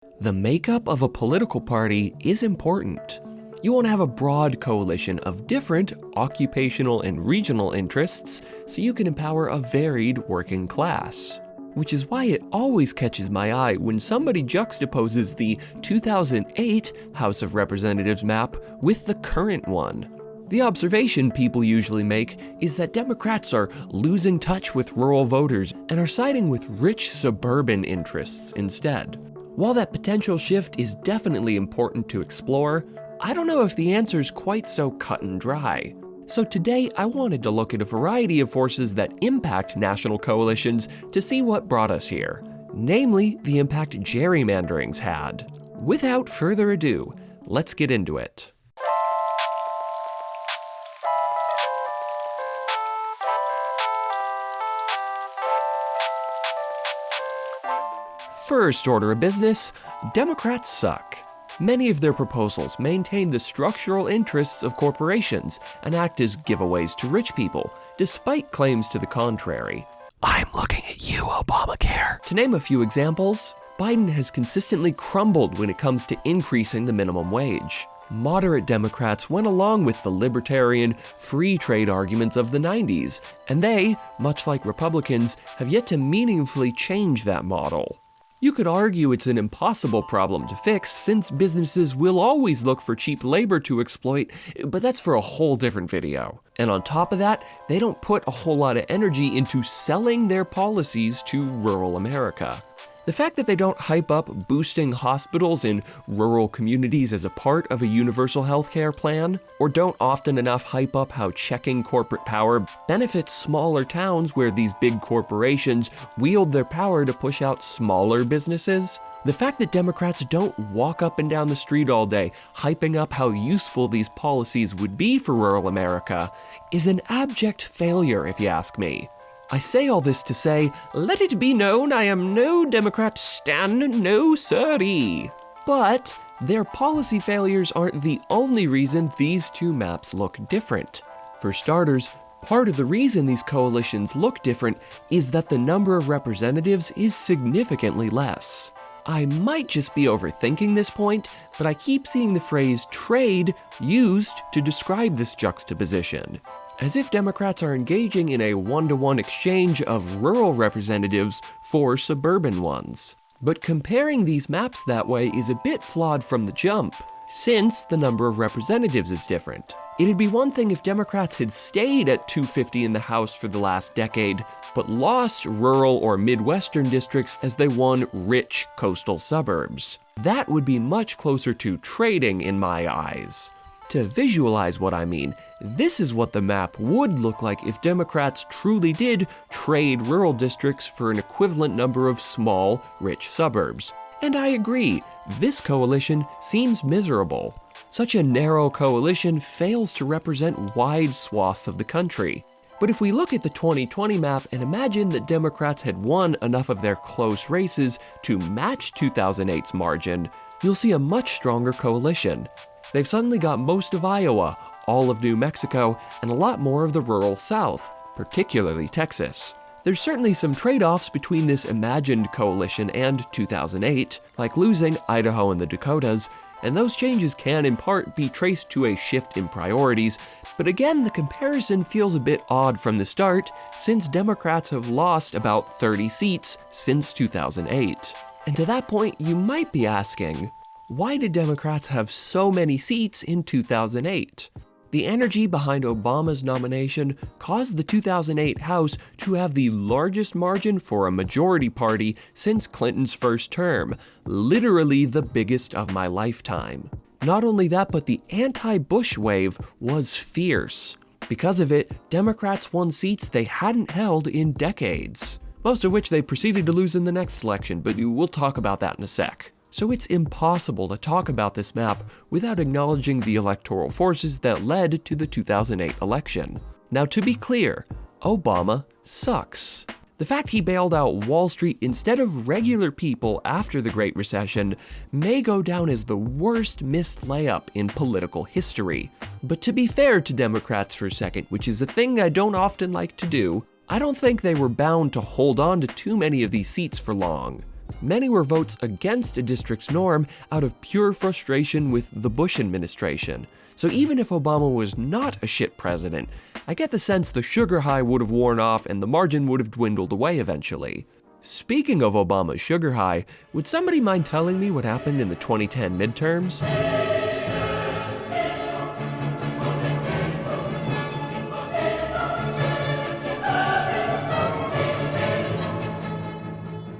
The makeup of a political party is important. You want to have a broad coalition of different occupational and regional interests so you can empower a varied working class. Which is why it always catches my eye when somebody juxtaposes the 2008 House of Representatives map with the current one. The observation people usually make is that Democrats are losing touch with rural voters and are siding with rich suburban interests instead. While that potential shift is definitely important to explore, I don't know if the answer's quite so cut and dry. So today I wanted to look at a variety of forces that impact national coalitions to see what brought us here, namely the impact gerrymandering's had. Without further ado, let's get into it. First order of business, Democrats suck. Many of their proposals maintain the structural interests of corporations and act as giveaways to rich people, despite claims to the contrary. I'm looking at you, Obamacare. To name a few examples, Biden has consistently crumbled when it comes to increasing the minimum wage. Moderate Democrats went along with the libertarian, free trade arguments of the 90s, and they, much like Republicans, have yet to meaningfully change that model. You could argue it's an impossible problem to fix since businesses will always look for cheap labor to exploit, but that's for a whole different video. And on top of that, they don't put a whole lot of energy into selling their policies to rural America. The fact that they don't hype up boosting hospitals in rural communities as a part of a universal healthcare plan, or don't often enough hype up how checking corporate power benefits smaller towns where these big corporations wield their power to push out smaller businesses, the fact that Democrats don't walk up and down the street all day hyping up how useful these policies would be for rural America is an abject failure, if you ask me. I say all this to say, let it be known I am no Democrat stan, no siree. But their policy failures aren't the only reason these two maps look different. For starters, part of the reason these coalitions look different is that the number of representatives is significantly less. I might just be overthinking this point, but I keep seeing the phrase trade used to describe this juxtaposition, as if Democrats are engaging in a one-to-one exchange of rural representatives for suburban ones. But comparing these maps that way is a bit flawed from the jump, since the number of representatives is different. It'd be one thing if Democrats had stayed at 250 in the House for the last decade, but lost rural or Midwestern districts as they won rich coastal suburbs. That would be much closer to trading in my eyes. To visualize what I mean, this is what the map would look like if Democrats truly did trade rural districts for an equivalent number of small, rich suburbs. And I agree, this coalition seems miserable. Such a narrow coalition fails to represent wide swaths of the country. But if we look at the 2020 map and imagine that Democrats had won enough of their close races to match 2008's margin, you'll see a much stronger coalition. They've suddenly got most of Iowa, all of New Mexico, and a lot more of the rural South, particularly Texas. There's certainly some trade-offs between this imagined coalition and 2008, like losing Idaho and the Dakotas, and those changes can in part be traced to a shift in priorities, but again, the comparison feels a bit odd from the start, since Democrats have lost about 30 seats since 2008. And to that point, you might be asking, why did Democrats have so many seats in 2008? The energy behind Obama's nomination caused the 2008 House to have the largest margin for a majority party since Clinton's first term, literally the biggest of my lifetime. Not only that, but the anti-Bush wave was fierce. Because of it, Democrats won seats they hadn't held in decades, most of which they proceeded to lose in the next election, but we'll talk about that in a sec. So it's impossible to talk about this map without acknowledging the electoral forces that led to the 2008 election. Now, to be clear, Obama sucks. The fact he bailed out Wall Street instead of regular people after the Great Recession may go down as the worst missed layup in political history. But to be fair to Democrats for a second, which is a thing I don't often like to do, I don't think they were bound to hold on to too many of these seats for long. Many were votes against a district's norm out of pure frustration with the Bush administration. So even if Obama was not a shit president, I get the sense the sugar high would have worn off and the margin would have dwindled away eventually. Speaking of Obama's sugar high, would somebody mind telling me what happened in the 2010 midterms?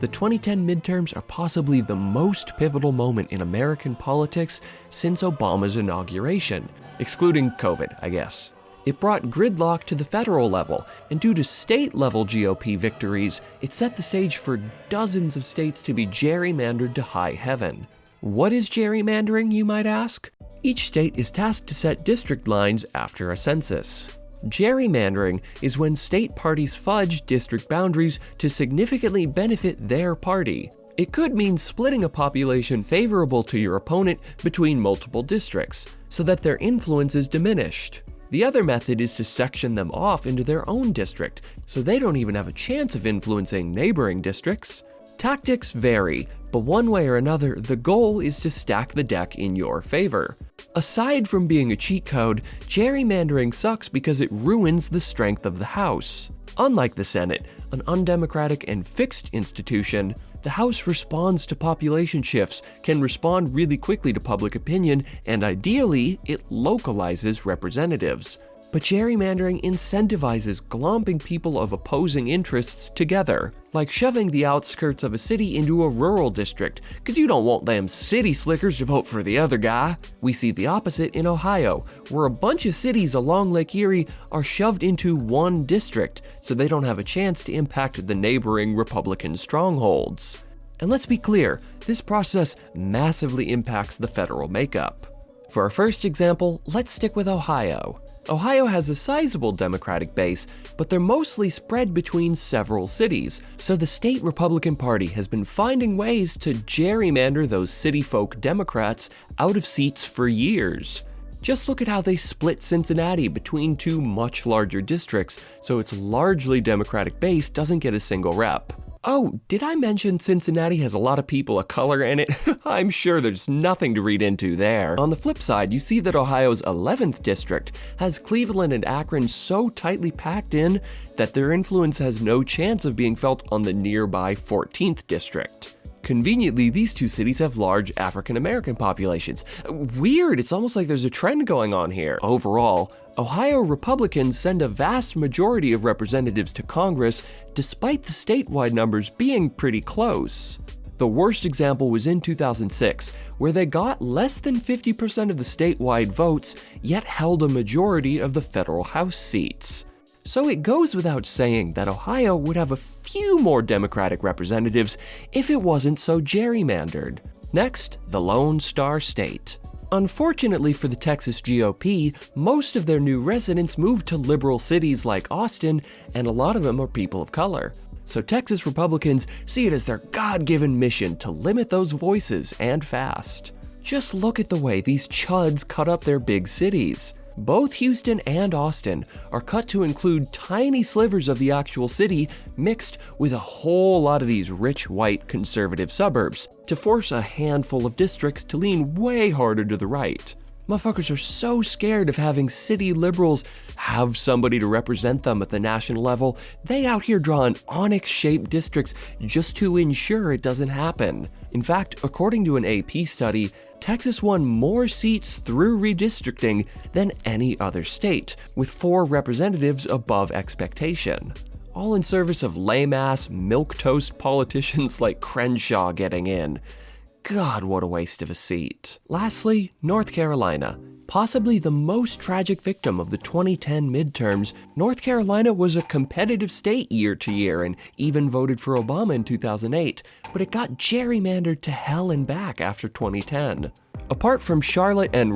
The 2010 midterms are possibly the most pivotal moment in American politics since Obama's inauguration, excluding COVID, I guess. It brought gridlock to the federal level, and due to state-level GOP victories, it set the stage for dozens of states to be gerrymandered to high heaven. What is gerrymandering, you might ask? Each state is tasked to set district lines after a census. Gerrymandering is when state parties fudge district boundaries to significantly benefit their party. It could mean splitting a population favorable to your opponent between multiple districts, so that their influence is diminished. The other method is to section them off into their own district, so they don't even have a chance of influencing neighboring districts. Tactics vary, but one way or another, the goal is to stack the deck in your favor. Aside from being a cheat code, gerrymandering sucks because it ruins the strength of the House. Unlike the Senate, an undemocratic and fixed institution, the House responds to population shifts, can respond really quickly to public opinion, and ideally, it localizes representatives. But gerrymandering incentivizes glomping people of opposing interests together, like shoving the outskirts of a city into a rural district, because you don't want them city slickers to vote for the other guy. We see the opposite in Ohio, where a bunch of cities along Lake Erie are shoved into one district, so they don't have a chance to impact the neighboring Republican strongholds. And let's be clear, this process massively impacts the federal makeup. For our first example, let's stick with Ohio. Ohio has a sizable Democratic base, but they're mostly spread between several cities, so the state Republican Party has been finding ways to gerrymander those city folk Democrats out of seats for years. Just look at how they split Cincinnati between two much larger districts, so its largely Democratic base doesn't get a single rep. Oh, did I mention Cincinnati has a lot of people of color in it? I'm sure there's nothing to read into there. On the flip side, you see that Ohio's 11th district has Cleveland and Akron so tightly packed in that their influence has no chance of being felt on the nearby 14th district. Conveniently, these two cities have large African American populations. Weird, it's almost like there's a trend going on here. Overall, Ohio Republicans send a vast majority of representatives to Congress, despite the statewide numbers being pretty close. The worst example was in 2006, where they got less than 50% of the statewide votes, yet held a majority of the federal House seats. So it goes without saying that Ohio would have a few more Democratic representatives if it wasn't so gerrymandered. Next, the Lone Star State. Unfortunately for the Texas GOP, most of their new residents moved to liberal cities like Austin, and a lot of them are people of color. So Texas Republicans see it as their God-given mission to limit those voices, and fast. Just look at the way these chuds cut up their big cities. Both Houston and Austin are cut to include tiny slivers of the actual city mixed with a whole lot of these rich white conservative suburbs to force a handful of districts to lean way harder to the right. Motherfuckers are so scared of having city liberals have somebody to represent them at the national level, they out here drawing onyx-shaped districts just to ensure it doesn't happen. In fact, according to an AP study, Texas won more seats through redistricting than any other state, with 4 representatives above expectation. All in service of lame-ass, milquetoast politicians like Crenshaw getting in. God, what a waste of a seat. Lastly, North Carolina. Possibly the most tragic victim of the 2010 midterms, North Carolina was a competitive state year to year and even voted for Obama in 2008, but it got gerrymandered to hell and back after 2010. Apart from Charlotte and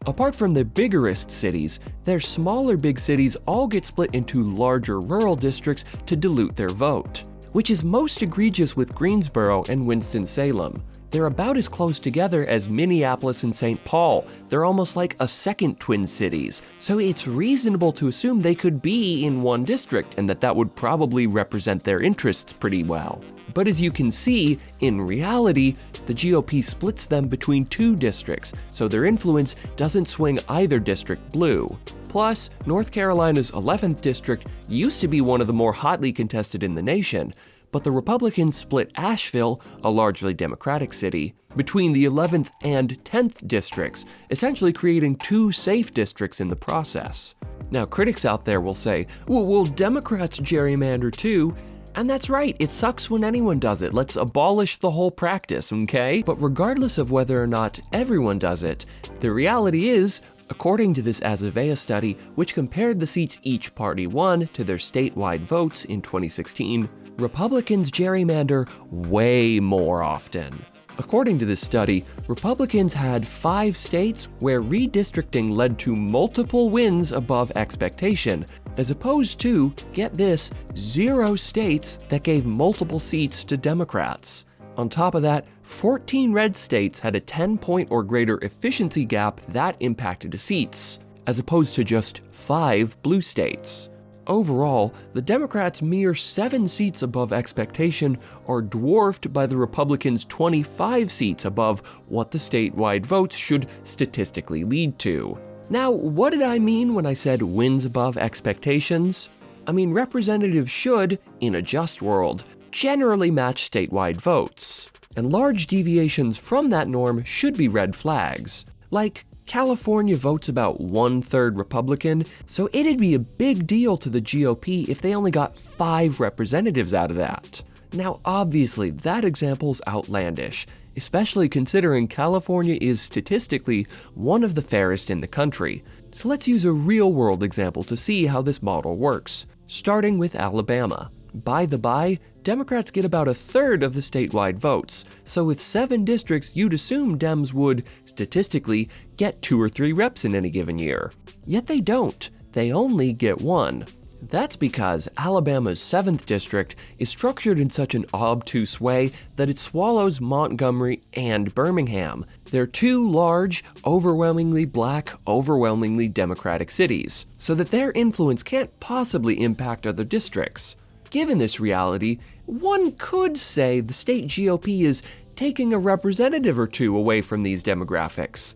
apart from the biggerest cities, their smaller big cities all get split into larger rural districts to dilute their vote, which is most egregious with Greensboro and Winston-Salem. They're about as close together as Minneapolis and St. Paul. They're almost like a second Twin Cities. So it's reasonable to assume they could be in one district and that would probably represent their interests pretty well. But as you can see, in reality, the GOP splits them between 2 districts, so their influence doesn't swing either district blue. Plus, North Carolina's 11th district used to be one of the more hotly contested in the nation, but the Republicans split Asheville, a largely Democratic city, between the 11th and 10th districts, essentially creating 2 safe districts in the process. Now, critics out there will say, well, Democrats gerrymander too. And that's right, it sucks when anyone does it. Let's abolish the whole practice, okay? But regardless of whether or not everyone does it, the reality is, according to this Azavea study, which compared the seats each party won to their statewide votes in 2016, Republicans gerrymander way more often. According to this study, Republicans had 5 states where redistricting led to multiple wins above expectation, as opposed to, get this, 0 states that gave multiple seats to Democrats. On top of that, 14 red states had a 10-point or greater efficiency gap that impacted the seats, as opposed to just 5 blue states. Overall, the Democrats' mere 7 seats above expectation are dwarfed by the Republicans' 25 seats above what the statewide votes should statistically lead to. Now, what did I mean when I said wins above expectations? I mean representatives should, in a just world, generally match statewide votes, and large deviations from that norm should be red flags. Like, California votes about 1/3 Republican, so it'd be a big deal to the GOP if they only got 5 representatives out of that. Now, obviously, that example's outlandish, especially considering California is statistically one of the fairest in the country. So let's use a real-world example to see how this model works, starting with Alabama. By the by, Democrats get about 1/3 of the statewide votes, so with 7 districts, you'd assume Dems would, statistically, get 2 or 3 reps in any given year. Yet they don't. They only get 1. That's because Alabama's 7th district is structured in such an obtuse way that it swallows Montgomery and Birmingham. They're 2 large, overwhelmingly black, overwhelmingly Democratic cities, so that their influence can't possibly impact other districts. Given this reality, one could say the state GOP is taking a representative or 2 away from these demographics.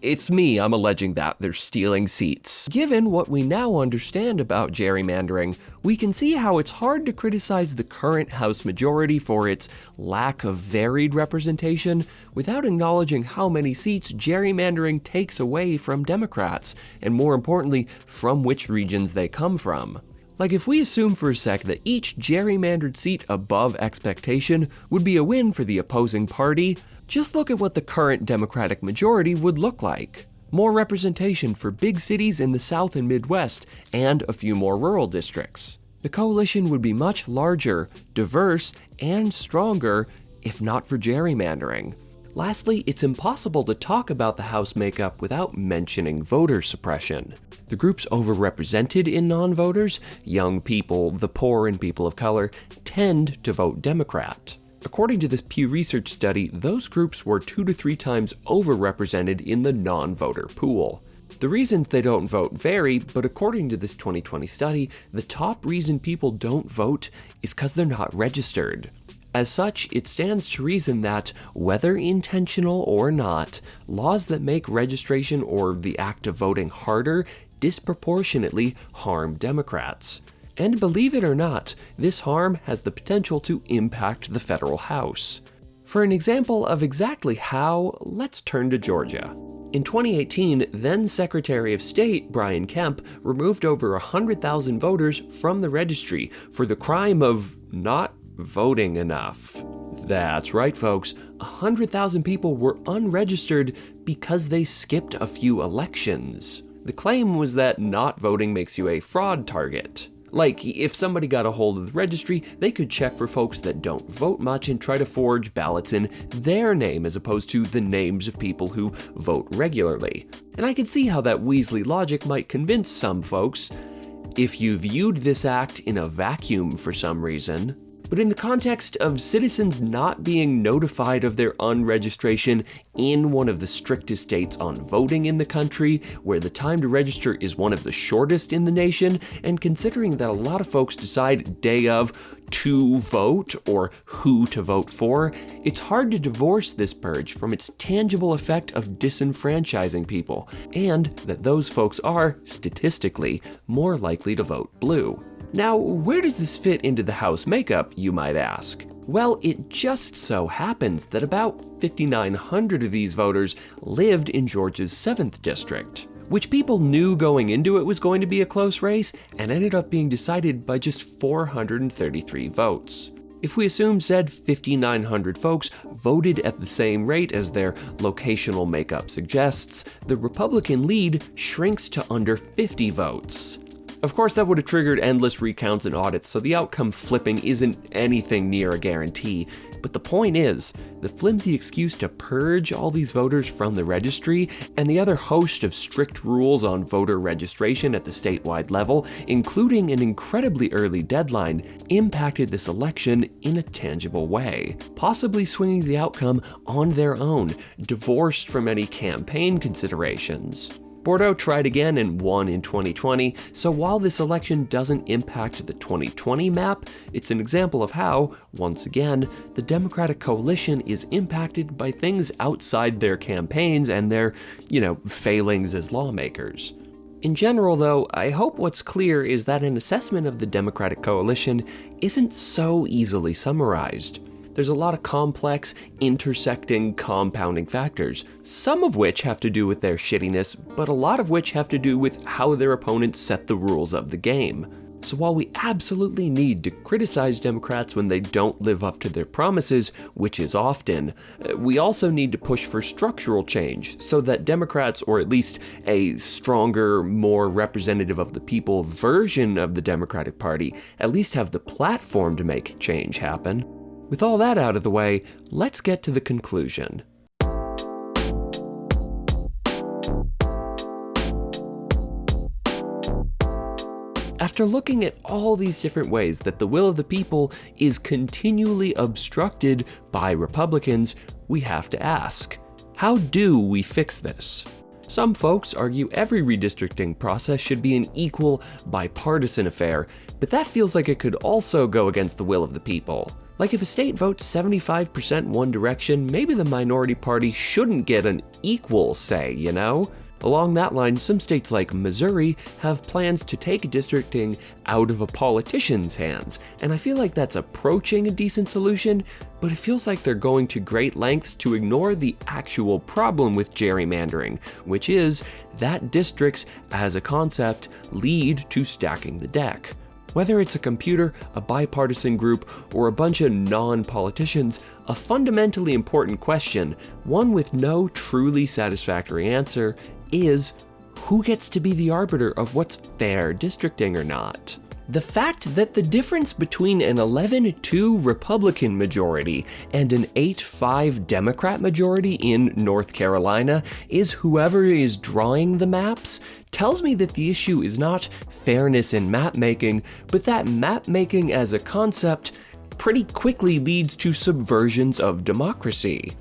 It's me, I'm alleging that they're stealing seats. Given what we now understand about gerrymandering, we can see how it's hard to criticize the current House majority for its lack of varied representation without acknowledging how many seats gerrymandering takes away from Democrats, and more importantly, from which regions they come from. Like, if we assume for a sec that each gerrymandered seat above expectation would be a win for the opposing party, just look at what the current Democratic majority would look like. More representation for big cities in the South and Midwest, and a few more rural districts. The coalition would be much larger, diverse, and stronger if not for gerrymandering. Lastly, it's impossible to talk about the House makeup without mentioning voter suppression. The groups overrepresented in non-voters, young people, the poor, and people of color, tend to vote Democrat. According to this Pew Research study, those groups were 2 to 3 times overrepresented in the non-voter pool. The reasons they don't vote vary, but according to this 2020 study, the top reason people don't vote is because they're not registered. As such, it stands to reason that, whether intentional or not, laws that make registration or the act of voting harder disproportionately harm Democrats. And believe it or not, this harm has the potential to impact the federal House. For an example of exactly how, let's turn to Georgia. In 2018, then Secretary of State Brian Kemp removed over 100,000 voters from the registry for the crime of not voting enough. That's right, folks. 100,000 people were unregistered because they skipped a few elections. The claim was that not voting makes you a fraud target. Like, if somebody got a hold of the registry, they could check for folks that don't vote much and try to forge ballots in their name as opposed to the names of people who vote regularly. And I could see how that Weasley logic might convince some folks, if you viewed this act in a vacuum for some reason. But in the context of citizens not being notified of their unregistration in one of the strictest states on voting in the country, where the time to register is one of the shortest in the nation, and considering that a lot of folks decide day of to vote or who to vote for, it's hard to divorce this purge from its tangible effect of disenfranchising people, and that those folks are, statistically, more likely to vote blue. Now, where does this fit into the House makeup, you might ask? Well, it just so happens that about 5,900 of these voters lived in Georgia's 7th district, which people knew going into it was going to be a close race and ended up being decided by just 433 votes. If we assume said 5,900 folks voted at the same rate as their locational makeup suggests, the Republican lead shrinks to under 50 votes. Of course, that would have triggered endless recounts and audits, so the outcome flipping isn't anything near a guarantee. But the point is, the flimsy excuse to purge all these voters from the registry and the other host of strict rules on voter registration at the statewide level, including an incredibly early deadline, impacted this election in a tangible way, possibly swinging the outcome on their own, divorced from any campaign considerations. Bordeaux tried again and won in 2020, so while this election doesn't impact the 2020 map, it's an example of how, once again, the Democratic coalition is impacted by things outside their campaigns and their, failings as lawmakers. In general, though, I hope what's clear is that an assessment of the Democratic coalition isn't so easily summarized. There's a lot of complex, intersecting, compounding factors, some of which have to do with their shittiness, but a lot of which have to do with how their opponents set the rules of the game. So while we absolutely need to criticize Democrats when they don't live up to their promises, which is often, we also need to push for structural change so that Democrats, or at least a stronger, more representative of the people version of the Democratic Party, at least have the platform to make change happen. With all that out of the way, let's get to the conclusion. After looking at all these different ways that the will of the people is continually obstructed by Republicans, we have to ask, how do we fix this? Some folks argue every redistricting process should be an equal, bipartisan affair, but that feels like it could also go against the will of the people. Like if a state votes 75% one direction, maybe the minority party shouldn't get an equal say, Along that line, some states like Missouri have plans to take districting out of a politician's hands, and I feel like that's approaching a decent solution, but it feels like they're going to great lengths to ignore the actual problem with gerrymandering, which is that districts, as a concept, lead to stacking the deck. Whether it's a computer, a bipartisan group, or a bunch of non-politicians, a fundamentally important question, one with no truly satisfactory answer, is who gets to be the arbiter of what's fair districting or not? The fact that the difference between an 11-2 Republican majority and an 8-5 Democrat majority in North Carolina is whoever is drawing the maps tells me that the issue is not fairness in map making, but that map making as a concept pretty quickly leads to subversions of democracy.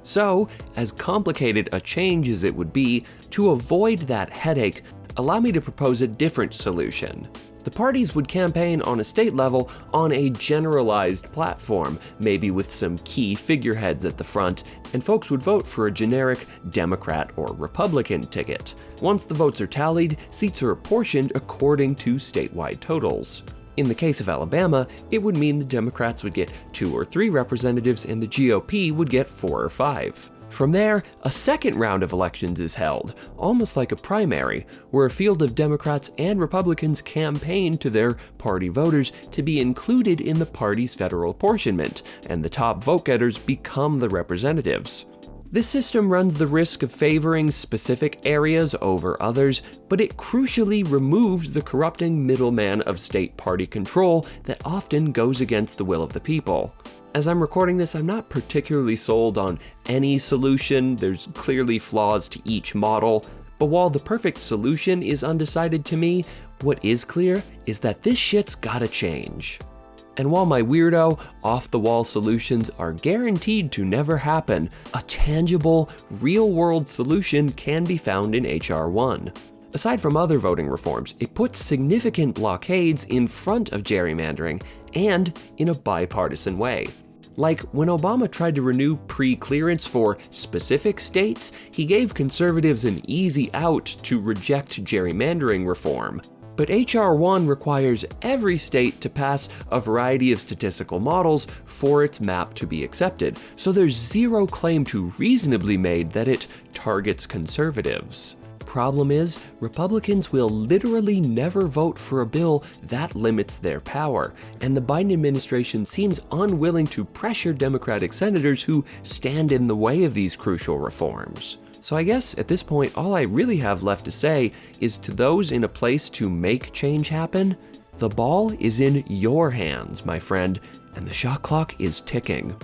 So, as complicated a change as it would be, to avoid that headache, allow me to propose a different solution. The parties would campaign on a state level on a generalized platform, maybe with some key figureheads at the front, and folks would vote for a generic Democrat or Republican ticket. Once the votes are tallied, seats are apportioned according to statewide totals. In the case of Alabama, it would mean the Democrats would get 2 or 3 representatives and the GOP would get 4 or 5. From there, a second round of elections is held, almost like a primary, where a field of Democrats and Republicans campaign to their party voters to be included in the party's federal apportionment, and the top vote-getters become the representatives. This system runs the risk of favoring specific areas over others, but it crucially removes the corrupting middleman of state party control that often goes against the will of the people. As I'm recording this, I'm not particularly sold on any solution. There's clearly flaws to each model, but while the perfect solution is undecided to me, what is clear is that this shit's gotta change. And while my weirdo, off-the-wall solutions are guaranteed to never happen, a tangible, real-world solution can be found in H.R. 1. Aside from other voting reforms, it puts significant blockades in front of gerrymandering, and in a bipartisan way. Like when Obama tried to renew pre-clearance for specific states, he gave conservatives an easy out to reject gerrymandering reform. But H.R. 1 requires every state to pass a variety of statistical models for its map to be accepted, so there's zero claim to reasonably made that it targets conservatives. Problem is, Republicans will literally never vote for a bill that limits their power, and the Biden administration seems unwilling to pressure Democratic senators who stand in the way of these crucial reforms. So I guess at this point, all I really have left to say is to those in a place to make change happen, the ball is in your hands, my friend, and the shot clock is ticking.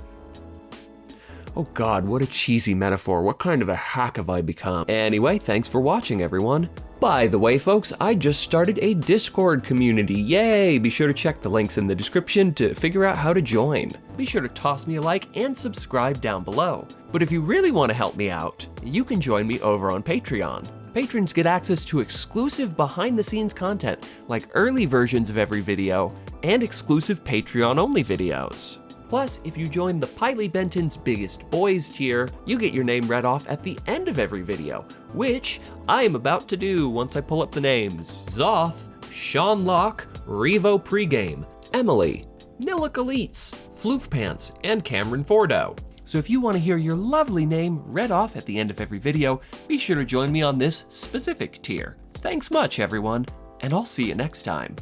Oh god, what a cheesy metaphor. What kind of a hack have I become? Anyway, thanks for watching, everyone. By the way, folks, I just started a Discord community. Yay! Be sure to check the links in the description to figure out how to join. Be sure to toss me a like and subscribe down below. But if you really want to help me out, you can join me over on Patreon. Patrons get access to exclusive behind-the-scenes content, like early versions of every video, and exclusive Patreon-only videos. Plus, if you join the Piley Benton's Biggest Boys tier, you get your name read off at the end of every video, which I am about to do once I pull up the names. Zoth, Sean Locke, Revo Pregame, Emily, Nillik Elites, Floof Pants, and Cameron Fordo. So if you want to hear your lovely name read off at the end of every video, be sure to join me on this specific tier. Thanks much, everyone, and I'll see you next time.